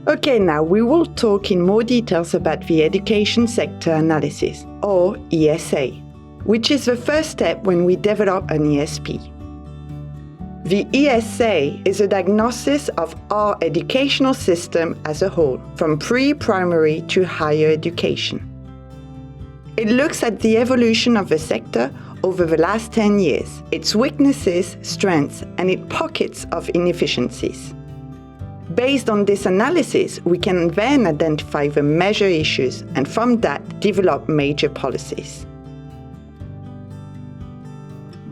Okay, now we will talk in more details about the education sector analysis, or ESA, which is the first step when we develop an ESP. The ESA is a diagnosis of our educational system as a whole, from pre-primary to higher education. It looks at the evolution of the sector over the last 10 years, its weaknesses, strengths, and its pockets of inefficiencies. Based on this analysis, we can then identify the major issues and from that develop major policies.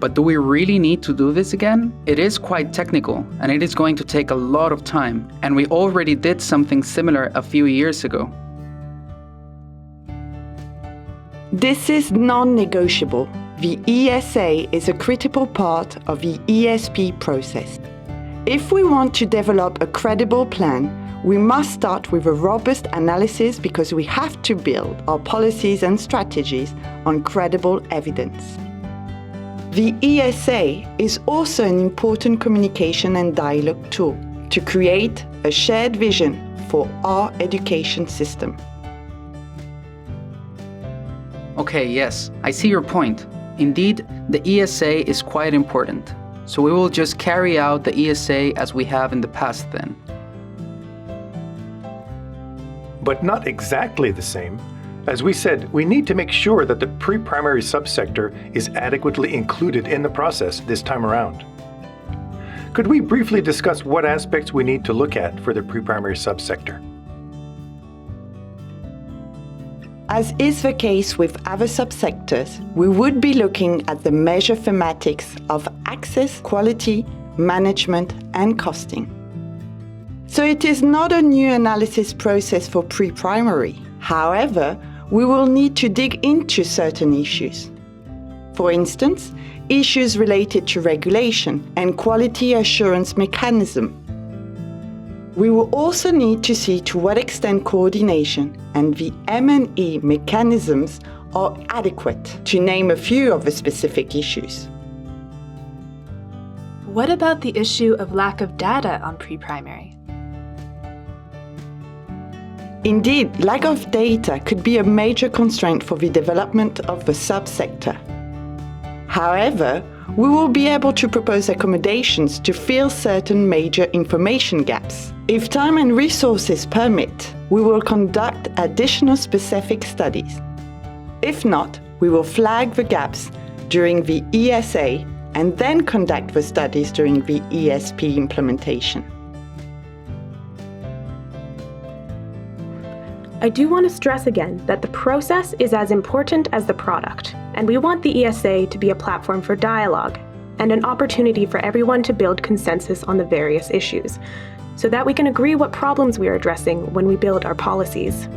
But do we really need to do this again? It is quite technical and it is going to take a lot of time, and we already did something similar a few years ago. This is non-negotiable. The ESA is a critical part of the ESP process. If we want to develop a credible plan, we must start with a robust analysis because we have to build our policies and strategies on credible evidence. The ESA is also an important communication and dialogue tool to create a shared vision for our education system. Okay, yes, I see your point. Indeed, the ESA is quite important. So we will just carry out the ESA as we have in the past then. But not exactly the same. As we said, we need to make sure that the pre-primary subsector is adequately included in the process this time around. Could we briefly discuss what aspects we need to look at for the pre-primary subsector? As is the case with other subsectors, we would be looking at the major thematics of access, quality, management, and costing. So it is not a new analysis process for pre-primary. However, we will need to dig into certain issues. For instance, issues related to regulation and quality assurance mechanism. We will also need to see to what extent coordination and the M&E mechanisms are adequate, to name a few of the specific issues. What about the issue of lack of data on pre-primary? Indeed, lack of data could be a major constraint for the development of the subsector. However, we will be able to propose accommodations to fill certain major information gaps. If time and resources permit, we will conduct additional specific studies. If not, we will flag the gaps during the ESA and then conduct the studies during the ESP implementation. I do want to stress again that the process is as important as the product, and we want the ESA to be a platform for dialogue and an opportunity for everyone to build consensus on the various issues, so that we can agree what problems we are addressing when we build our policies.